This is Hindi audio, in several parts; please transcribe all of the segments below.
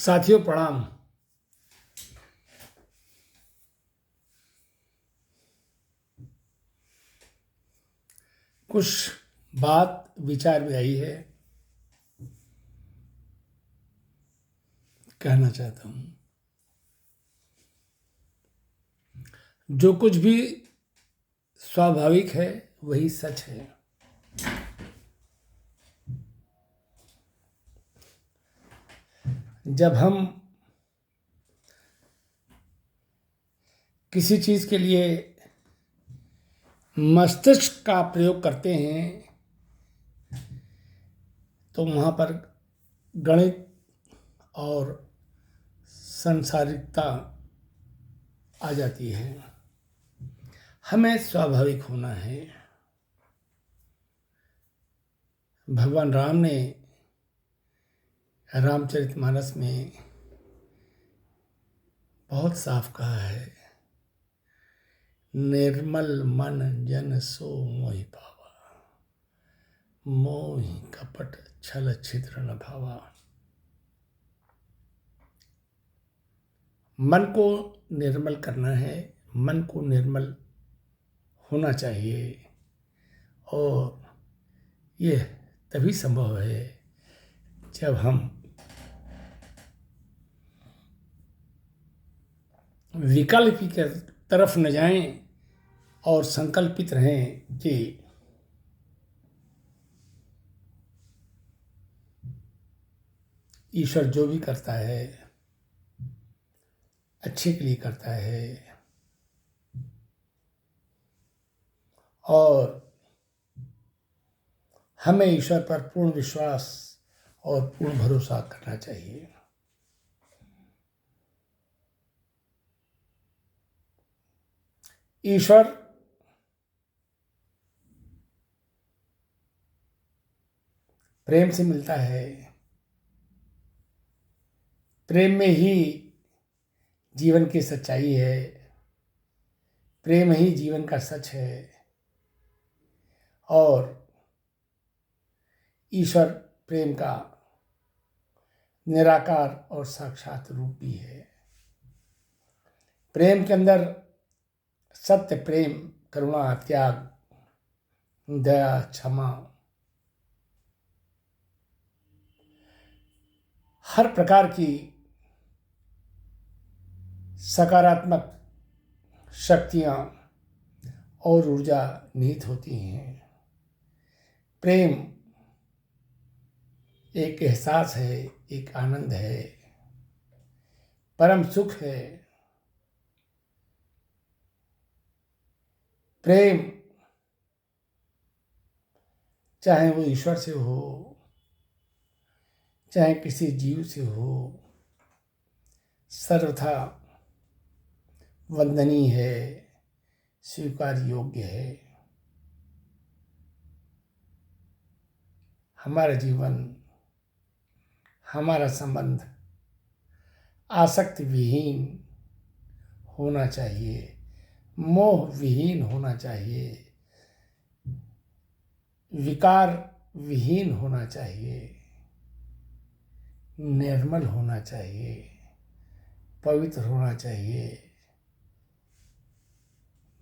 साथियों प्रणाम। कुछ बात विचार में आई है, कहना चाहता हूँ। जो कुछ भी स्वाभाविक है वही सच है। जब हम किसी चीज़ के लिए मस्तिष्क का प्रयोग करते हैं तो वहाँ पर गणित और सांसारिकता आ जाती है। हमें स्वाभाविक होना है। भगवान राम ने रामचरितमानस में बहुत साफ कहा है, निर्मल मन जन सो मोहि पावा, मोहि कपट छल छिद्र न भावा। मन को निर्मल करना है, मन को निर्मल होना चाहिए, और यह तभी संभव है जब हम विकल्प की तरफ न जाएं और संकल्पित रहें कि ईश्वर जो भी करता है अच्छे के लिए करता है, और हमें ईश्वर पर पूर्ण विश्वास और पूर्ण भरोसा करना चाहिए। ईश्वर प्रेम से मिलता है। प्रेम में ही जीवन की सच्चाई है, प्रेम ही जीवन का सच है, और ईश्वर प्रेम का निराकार और साक्षात रूप भी है। प्रेम के अंदर सत्य, प्रेम, करुणा, त्याग, दया, क्षमा, हर प्रकार की सकारात्मक शक्तियाँ और ऊर्जा निहित होती हैं। प्रेम एक एहसास है, एक आनंद है, परम सुख है। प्रेम चाहे वो ईश्वर से हो, चाहे किसी जीव से हो, सर्वथा वंदनीय है, स्वीकार योग्य है। हमारा जीवन, हमारा संबंध आसक्ति विहीन होना चाहिए, मोह विहीन होना चाहिए, विकार विहीन होना चाहिए, निर्मल होना चाहिए, पवित्र होना चाहिए,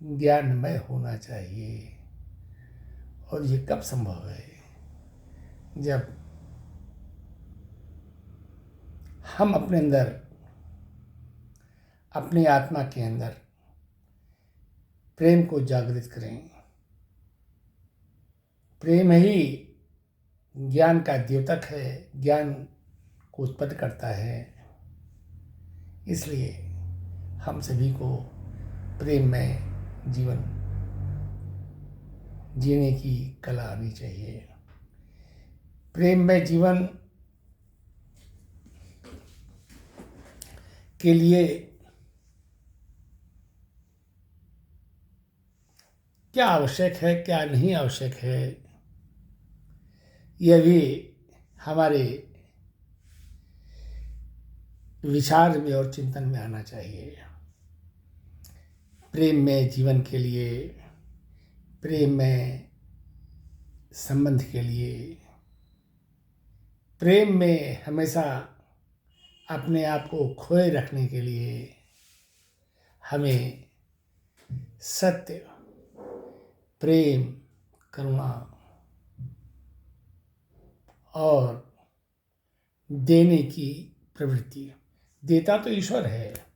ज्ञानमय होना चाहिए। और ये कब संभव है? जब हम अपने अंदर, अपनी आत्मा के अंदर प्रेम को जागृत करें। प्रेम ही ज्ञान का द्योतक है, ज्ञान को उत्पन्न करता है। इसलिए हम सभी को प्रेम में जीवन जीने की कला आनी चाहिए। प्रेम में जीवन के लिए क्या आवश्यक है, क्या नहीं आवश्यक है, यह भी हमारे विचार में और चिंतन में आना चाहिए। प्रेम में जीवन के लिए, प्रेम में संबंध के लिए, प्रेम में हमेशा अपने आप को खोए रखने के लिए हमें सत्य, प्रेम, करुणा और देने की प्रवृत्ति। देता तो ईश्वर है,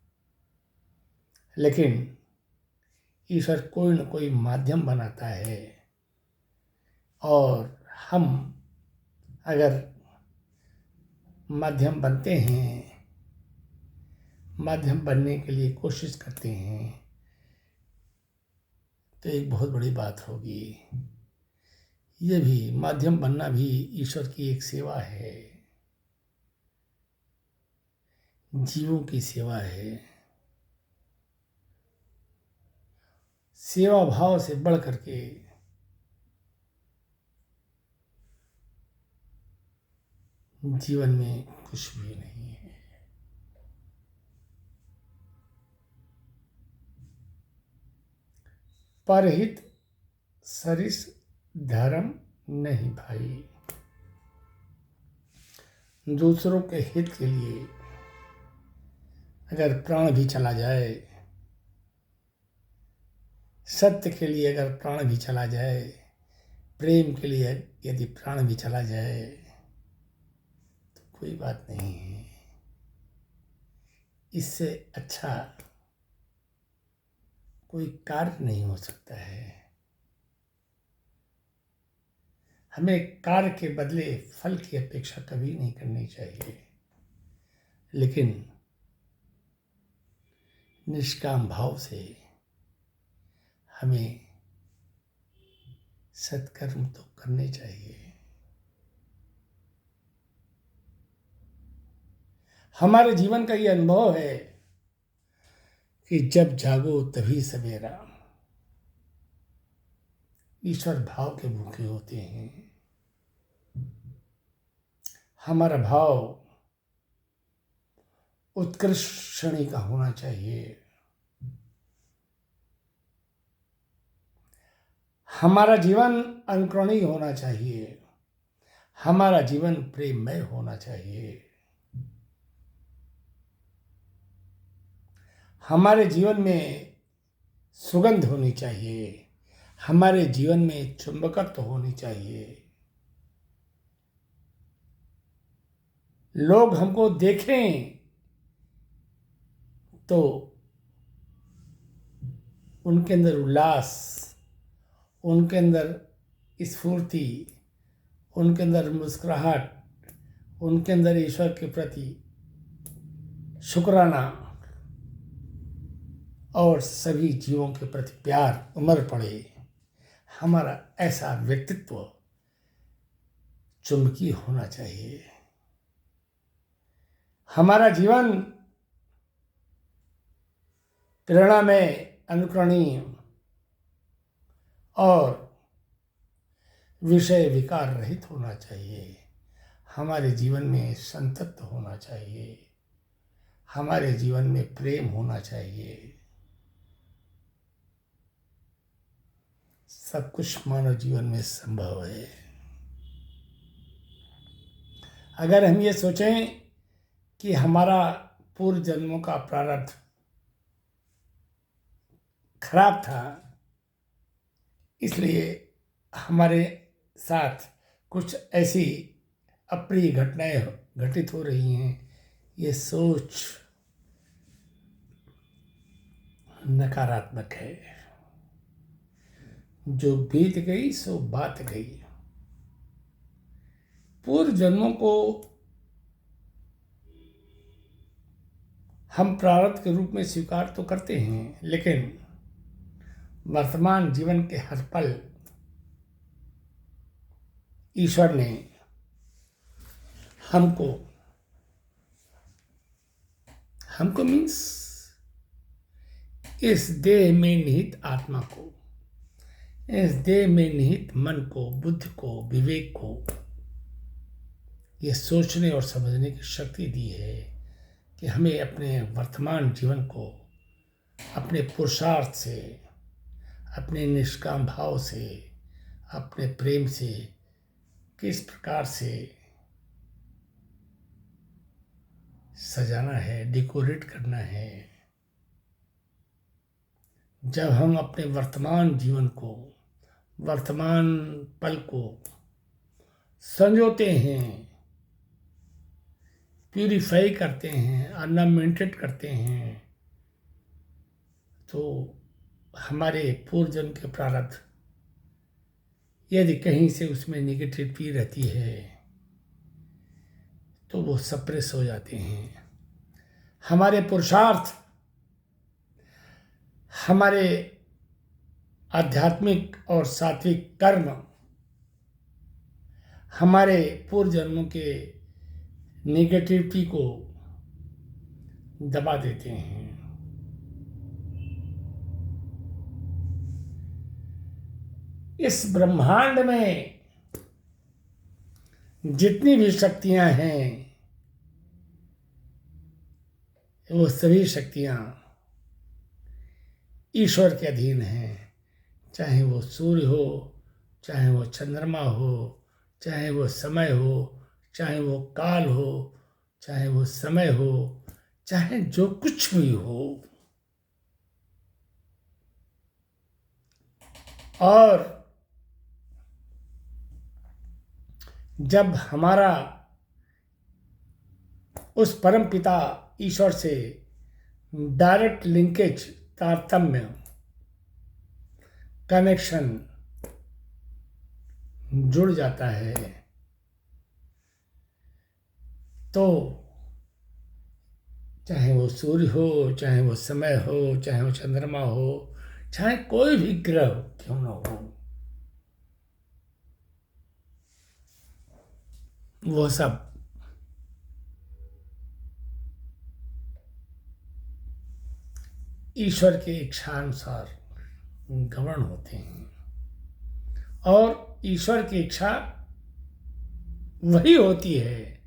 लेकिन ईश्वर कोई न कोई माध्यम बनाता है, और हम अगर माध्यम बनते हैं, माध्यम बनने के लिए कोशिश करते हैं, तो एक बहुत बड़ी बात होगी। ये भी माध्यम बनना भी ईश्वर की एक सेवा है, जीवों की सेवा है। सेवा भाव से बढ़ करके जीवन में कुछ भी नहीं है। परहित सरिस धर्म नहीं भाई। दूसरों के हित के लिए अगर प्राण भी चला जाए, सत्य के लिए अगर प्राण भी चला जाए, प्रेम के लिए यदि प्राण भी चला जाए, तो कोई बात नहीं है। इससे अच्छा कोई कार्य नहीं हो सकता है। हमें कार्य के बदले फल की अपेक्षा कभी नहीं करनी चाहिए, लेकिन निष्काम भाव से हमें सत्कर्म तो करने चाहिए। हमारे जीवन का ये अनुभव है कि जब जागो तभी सवेरा। ईश्वर भाव के भूखे होते हैं। हमारा भाव उत्कृष्ट श्रेणी का होना चाहिए। हमारा जीवन अनुकरणीय होना चाहिए। हमारा जीवन प्रेममय होना चाहिए। हमारे जीवन में सुगंध होनी चाहिए। हमारे जीवन में चुंबकत्व होनी चाहिए। लोग हमको देखें तो उनके अंदर उल्लास, उनके अंदर स्फूर्ति, उनके अंदर मुस्कुराहट, उनके अंदर ईश्वर के प्रति शुक्राना और सभी जीवों के प्रति प्यार उमड़ पड़े। हमारा ऐसा व्यक्तित्व चुंबकीय होना चाहिए। हमारा जीवन प्रेरणा में अनुकरणीय और विषय विकार रहित होना चाहिए। हमारे जीवन में संतत्व होना चाहिए। हमारे जीवन में प्रेम होना चाहिए। सब कुछ मानव जीवन में संभव है। अगर हम ये सोचें कि हमारा पूर्व जन्मों का प्रारब्ध खराब था, इसलिए हमारे साथ कुछ ऐसी अप्रिय घटनाएं घटित हो रही हैं, ये सोच नकारात्मक है। जो बीत गई सो बात गई। पूर्व जन्मों को हम प्रारब्ध के रूप में स्वीकार तो करते हैं, लेकिन वर्तमान जीवन के हर पल ईश्वर ने हमको मीन्स इस देह में निहित आत्मा को, इस देह में निहित मन को, बुद्धि को, विवेक को यह सोचने और समझने की शक्ति दी है कि हमें अपने वर्तमान जीवन को अपने पुरुषार्थ से, अपने निष्काम भाव से, अपने प्रेम से किस प्रकार से सजाना है, डेकोरेट करना है। जब हम अपने वर्तमान जीवन को, वर्तमान पल को संजोते हैं, प्यूरिफाई करते हैं, ऑर्नामेंटेड करते हैं, तो हमारे पूर्वजन्म के प्रारब्ध यदि कहीं से उसमें निगेटिविटी रहती है तो वो सप्रेस हो जाते हैं। हमारे पुरुषार्थ, हमारे आध्यात्मिक और सात्विक कर्म हमारे पूर्व जन्मों के निगेटिविटी को दबा देते हैं। इस ब्रह्मांड में जितनी भी शक्तियां हैं, वो सभी शक्तियां ईश्वर के अधीन हैं। चाहे वो सूर्य हो, चाहे वो चंद्रमा हो, चाहे वो समय हो, चाहे वो काल हो, चाहे वो समय हो, चाहे जो कुछ भी हो। और जब हमारा उस परम पिता ईश्वर से डायरेक्ट लिंकेज, तारतम्य, कनेक्शन जुड़ जाता है, तो चाहे वो सूर्य हो, चाहे वो समय हो, चाहे वो चंद्रमा हो, चाहे कोई भी ग्रह क्यों न हो, वो सब ईश्वर के इच्छानुसार गवर्न होते हैं। और ईश्वर की इच्छा वही होती है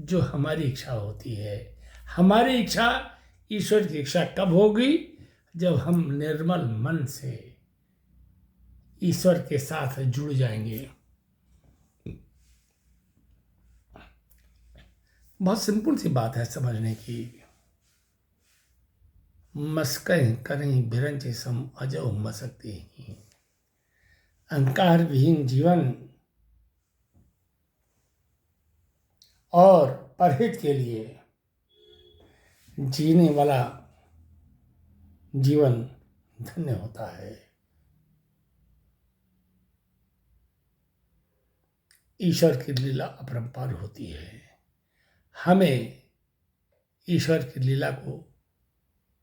जो हमारी इच्छा होती है। हमारी इच्छा ईश्वर की इच्छा कब होगी? जब हम निर्मल मन से ईश्वर के साथ जुड़ जाएंगे। बहुत सिंपल सी बात है समझने की। मस्कह करें बिरंज सम अजो मसकते ही। अहंकार विहीन जीवन और परहित के लिए जीने वाला जीवन धन्य होता है। ईश्वर की लीला अपरंपार होती है। हमें ईश्वर की लीला को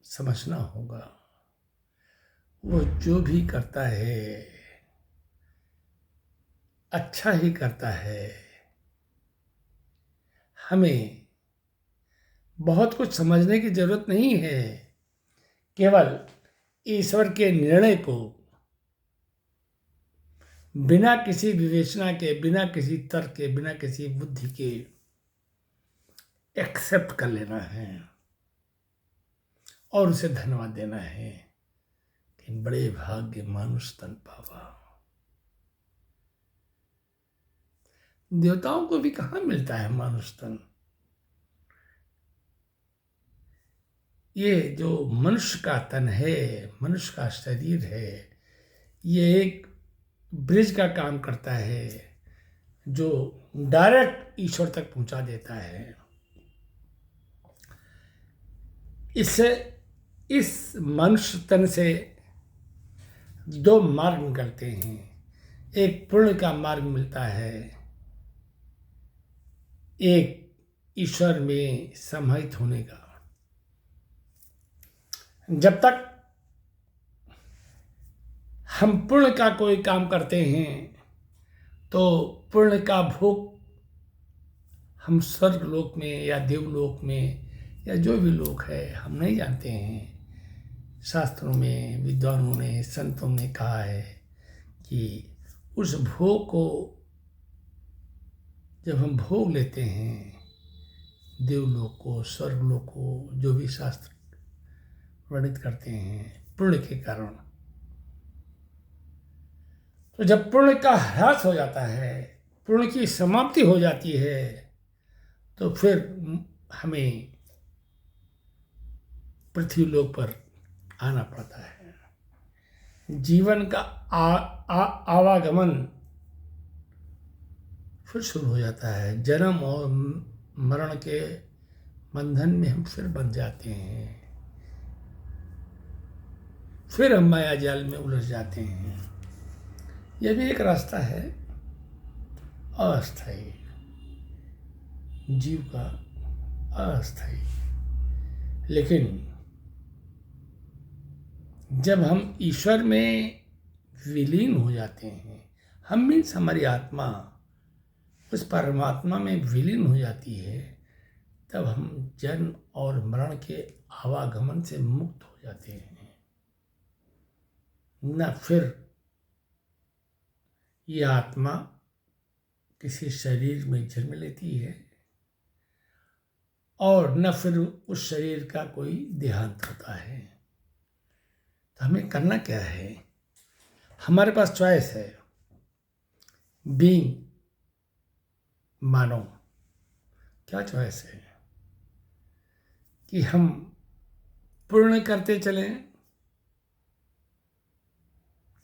समझना होगा। वो जो भी करता है अच्छा ही करता है। हमें बहुत कुछ समझने की जरूरत नहीं है। केवल ईश्वर के निर्णय को बिना किसी विवेचना के, बिना किसी तर्क के, बिना किसी बुद्धि के एक्सेप्ट कर लेना है और उसे धन्यवाद देना है कि बड़े भाग्य मानुष तन पावा। देवताओं को भी कहाँ मिलता है मानुष तन? ये जो मनुष्य का तन है, मनुष्य का शरीर है, ये एक ब्रिज का काम करता है जो डायरेक्ट ईश्वर तक पहुंचा देता है। इससे, इस मनुष्य तन से दो मार्ग निकलते हैं। एक पुण्य का मार्ग मिलता है, एक ईश्वर में समाहित होने का। जब तक हम पुण्य का कोई काम करते हैं तो पुण्य का भोग हम स्वर्ग लोक में या देवलोक में या जो भी लोक है हम नहीं जानते हैं। शास्त्रों में, विद्वानों ने, संतों ने कहा है कि उस भोग को जब हम भोग लेते हैं, देवलोक को, स्वर्गलोक को, जो भी शास्त्र वर्णित करते हैं, पुण्य के कारण, तो जब पुण्य का ह्रास हो जाता है, पुण्य की समाप्ति हो जाती है, तो फिर हमें पृथ्वी लोक पर आना पड़ता है। जीवन का आवागमन फिर शुरू हो जाता है। जन्म और मरण के बंधन में हम फिर बंध जाते हैं, फिर हम माया जाल में उलझ जाते हैं। यह भी एक रास्ता है अस्थायी, जीव का अस्थायी। लेकिन जब हम ईश्वर में विलीन हो जाते हैं, हम मीन्स हमारी आत्मा उस परमात्मा में विलीन हो जाती है, तब हम जन्म और मरण के आवागमन से मुक्त हो जाते हैं। न फिर ये आत्मा किसी शरीर में जन्म लेती है और न फिर उस शरीर का कोई देहांत होता है। तो हमें करना क्या है? हमारे पास चॉइस है। बीइंग मानव, क्या चॉइस है कि हम पुण्य करते चलें।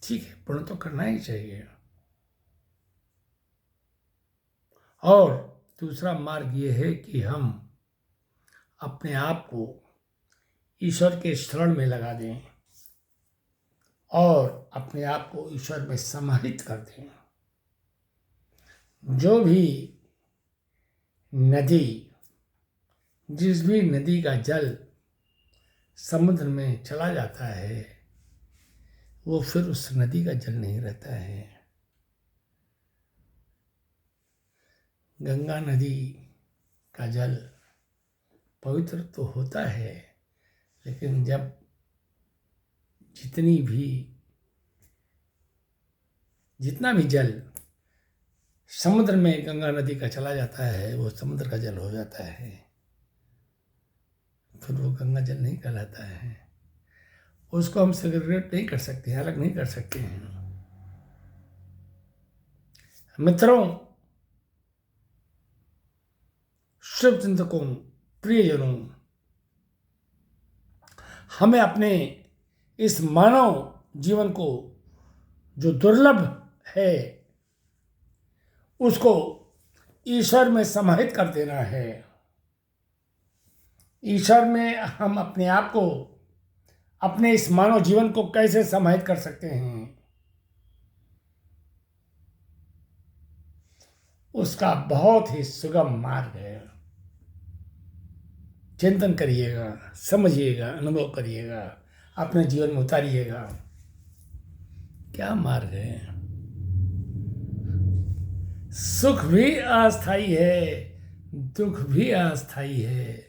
ठीक है, पुण्य तो करना ही चाहिए। और दूसरा मार्ग ये है कि हम अपने आप को ईश्वर के शरण में लगा दें और अपने आप को ईश्वर में समाहित कर दें। जो भी नदी, जिस भी नदी का जल समुद्र में चला जाता है, वो फिर उस नदी का जल नहीं रहता है। गंगा नदी का जल पवित्र तो होता है, लेकिन जब जितना भी जल समुद्र में गंगा नदी का चला जाता है, वो समुद्र का जल हो जाता है। फिर वो गंगा जल नहीं कहलाता है। उसको हम सेग्रीगेट नहीं कर सकते हैं, अलग नहीं कर सकते हैं। मित्रों, शुभ चिंतकों, प्रियजनों, हमें अपने इस मानव जीवन को जो दुर्लभ है, उसको ईश्वर में समाहित कर देना है। ईश्वर में हम अपने आप को, अपने इस मानव जीवन को कैसे समाहित कर सकते हैं, उसका बहुत ही सुगम मार्ग है। चिंतन करिएगा, समझिएगा, अनुभव करिएगा, अपने जीवन में उतारिएगा। क्या मार्ग है? सुख भी अस्थायी है, दुख भी अस्थायी है।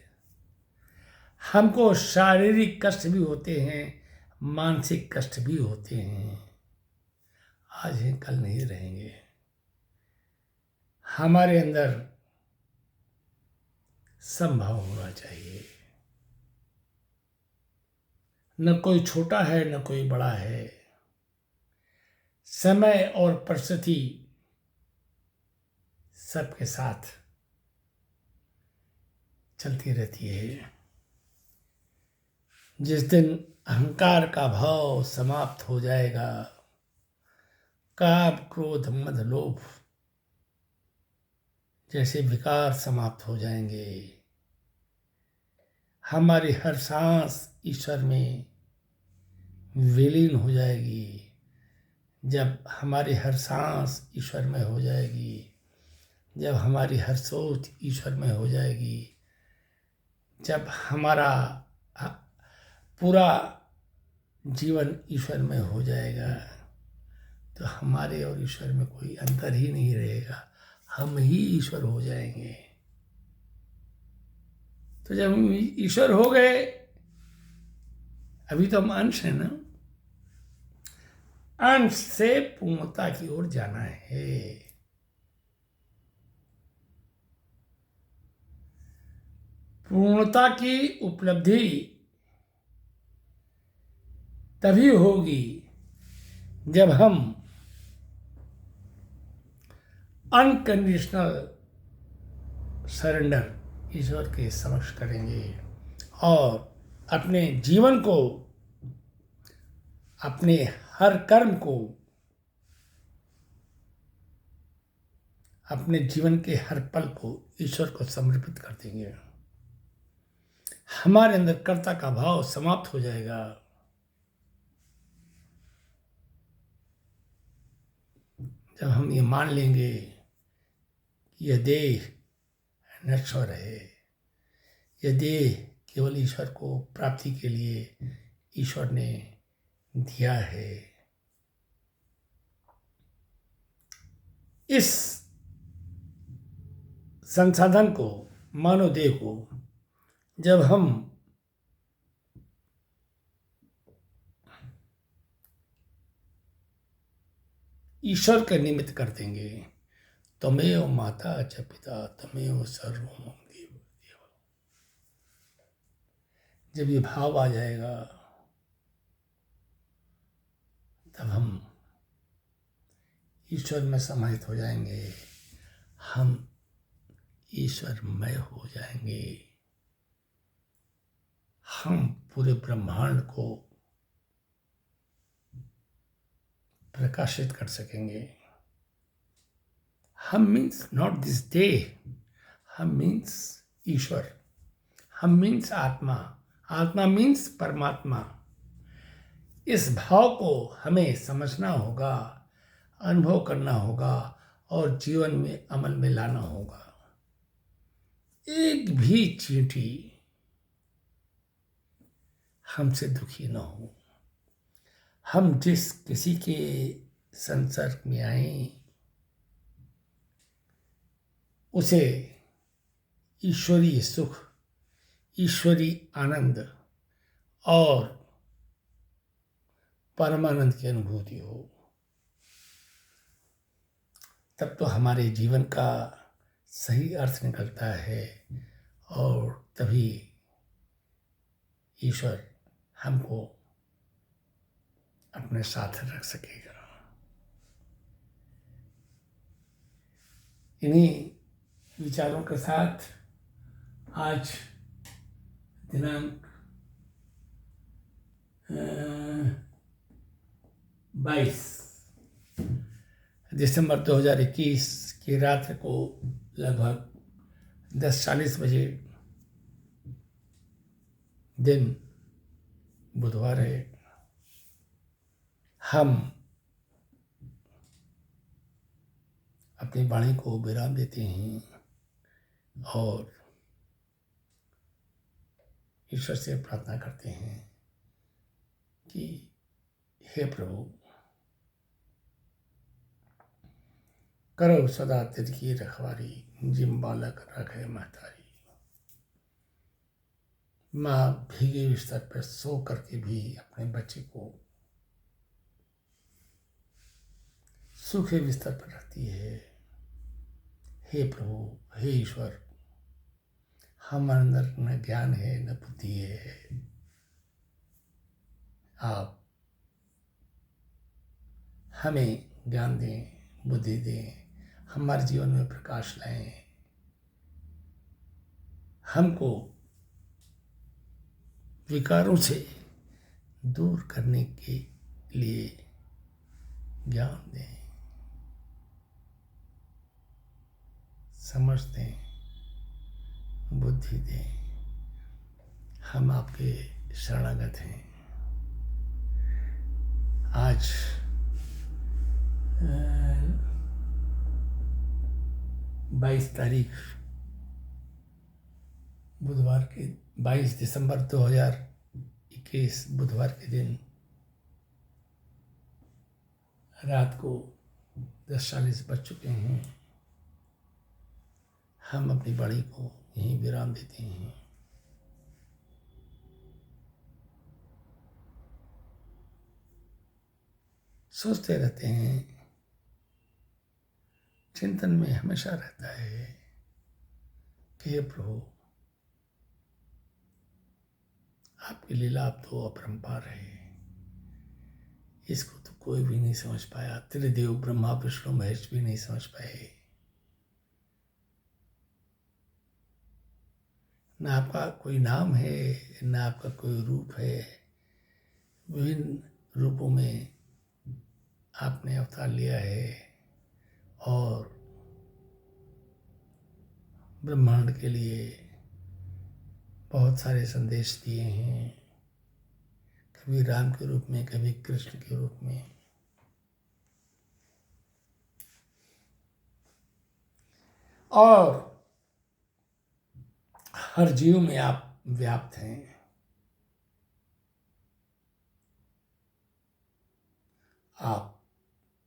हमको शारीरिक कष्ट भी होते हैं, मानसिक कष्ट भी होते हैं। आज हैं, कल नहीं रहेंगे। हमारे अंदर संभाव होना चाहिए। न कोई छोटा है, न कोई बड़ा है। समय और परिस्थिति सबके साथ चलती रहती है। जिस दिन अहंकार का भाव समाप्त हो जाएगा, काम, क्रोध, मद, लोभ जैसे विकार समाप्त हो जाएंगे, हमारी हर सांस ईश्वर में विलीन हो जाएगी। जब हमारी हर सांस ईश्वर में हो जाएगी, जब हमारी हर सोच ईश्वर में हो जाएगी, जब हमारा पूरा जीवन ईश्वर में हो जाएगा, तो हमारे और ईश्वर में कोई अंतर ही नहीं रहेगा। हम ही ईश्वर हो जाएंगे। तो जब हम ईश्वर हो गए, अभी तो हम अंश हैं ना, अंश से पूर्णता की ओर जाना है। पूर्णता की उपलब्धि तभी होगी जब हम अनकंडीशनल सरेंडर ईश्वर के समक्ष करेंगे और अपने जीवन को, अपने हर कर्म को, अपने जीवन के हर पल को ईश्वर को समर्पित कर देंगे। हमारे अंदर कर्ता का भाव समाप्त हो जाएगा। जब हम ये मान लेंगे कि यह देह नश्वर है, यह देह केवल ईश्वर को प्राप्ति के लिए ईश्वर ने दिया है, इस संसाधन को, मानव देह को जब हम ईश्वर के निमित्त कर देंगे, तमेव माता च पिता तमेव सर्वं मम देव। जब ये भाव आ जाएगा तब हम ईश्वर में समाहित हो जाएंगे, हम ईश्वरमय हो जाएंगे, हम पूरे ब्रह्मांड को प्रकाशित कर सकेंगे। हम मीन्स नॉट दिस डे, हम मीन्स ईश्वर, हम मीन्स आत्मा, आत्मा मीन्स परमात्मा। इस भाव को हमें समझना होगा, अनुभव करना होगा और जीवन में अमल में लाना होगा। एक भी चींटी हमसे दुखी न हो। हम जिस किसी के संसर्ग में आए उसे ईश्वरीय सुख, ईश्वरीय आनंद और परमानंद की अनुभूति हो, तब तो हमारे जीवन का सही अर्थ निकलता है और तभी ईश्वर हमको अपने साथ रख सकेगा। इन्हीं विचारों के साथ आज दिनांक 22 दिसंबर 2021 की रात को लगभग 10:40 बजे, दिन बुधवार है, हम अपनी वाणी को विराम देते हैं और ईश्वर से प्रार्थना करते हैं कि हे प्रभु, करो सदा तिज की रखवारी, जिम बालक रखे महतारी। माँ भीगे बिस्तर पर सो करके भी अपने बच्चे को सूखे बिस्तर पर रखती है। हे प्रभु, हे ईश्वर, हमारे अंदर न ज्ञान है न बुद्धि है, आप हमें ज्ञान दें, बुद्धि दें, हमारे जीवन में प्रकाश लाएं, हमको विकारों से दूर करने के लिए ज्ञान दें, समझ दें, बुद्धि दें। हम आपके शरणागत हैं। आज 22 तारीख बुधवार के 22 दिसंबर 2021 बुधवार के दिन रात को 10:40 बज चुके हैं। हम अपनी वाणी को यहीं विराम देते हैं। सोचते रहते हैं, चिंतन में हमेशा रहता है कि हे प्रभु, आपकी लीला आप तो अपरंपार है, इसको तो कोई भी नहीं समझ पाया। त्रिदेव ब्रह्मा विष्णु महेश भी नहीं समझ पाए। ना आपका कोई नाम है, ना आपका कोई रूप है। विभिन्न रूपों में आपने अवतार लिया है और ब्रह्मांड के लिए बहुत सारे संदेश दिए हैं, कभी राम के रूप में, कभी कृष्ण के रूप में। और हर जीव में आप व्याप्त हैं। आप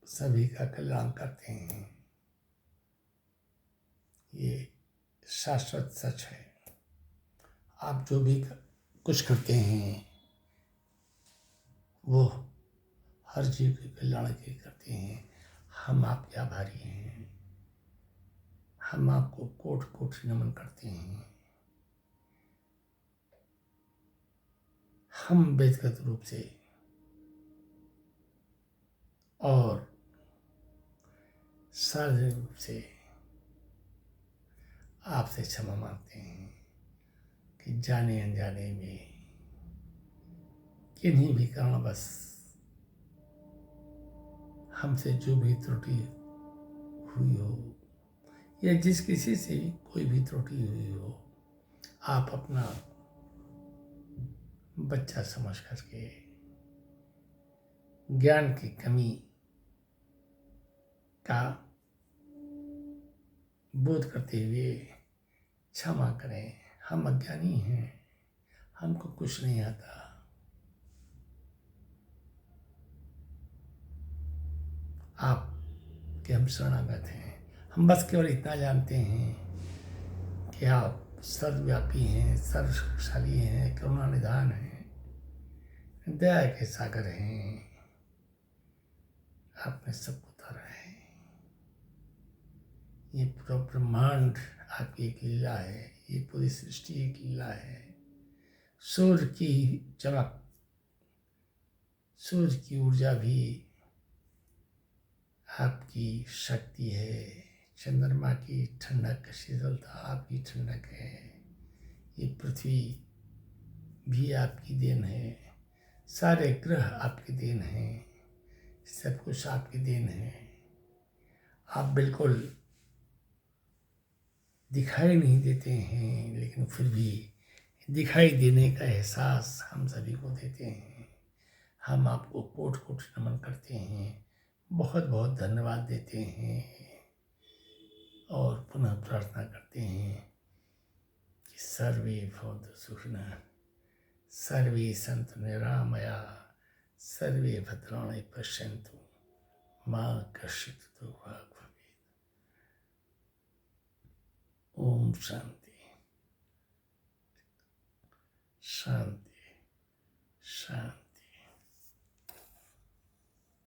सभी का कल्याण करते हैं, ये शाश्वत सच है। आप जो भी कुछ करते हैं वो हर जीव के कल्याण के लिए करते हैं। हम आपके आभारी हैं। हम आपको कोटि कोटि नमन करते हैं। हम व्यक्तिगत रूप से और सार्वजनिक रूप से आपसे क्षमा मांगते हैं कि जाने अनजाने में किन्हीं भी कारणवश हमसे जो भी त्रुटि हुई हो या जिस किसी से भी कोई भी त्रुटि हुई हो, आप अपना बच्चा समझ करके ज्ञान की कमी का बोध करते हुए क्षमा करें। हम अज्ञानी हैं, हमको कुछ नहीं आता। आप के हम शरणागत हैं। हम बस केवल इतना जानते हैं कि आप सर्वव्यापी हैं, सर्वशक्तिशाली हैं, करुणा निधान हैं, दया के सागर हैं। आपने सबको उतारा है। ये पूरा ब्रह्मांड आपकी एक लीला है। ये पूरी सृष्टि एक लीला है। सूर्य की चमक, सूर्य की ऊर्जा भी आपकी शक्ति है। चंद्रमा की ठंडक, शीतलता आपकी ठंडक है। ये पृथ्वी भी आपकी देन है। सारे ग्रह आपकी देन है। सब कुछ आपकी देन है। आप बिल्कुल दिखाई नहीं देते हैं, लेकिन फिर भी दिखाई देने का एहसास हम सभी को देते हैं। हम आपको कोटि कोटि नमन करते हैं, बहुत बहुत धन्यवाद देते हैं और पुनः प्रार्थना करते हैं कि सर्वे भवन्तु सुखिनः, सर्वे सन्तु निरामयाः, सर्वे भद्राणि पश्यन्तु मा कश्चित् दुःखभाग् भवेत्। ओम शांति शांति शांति।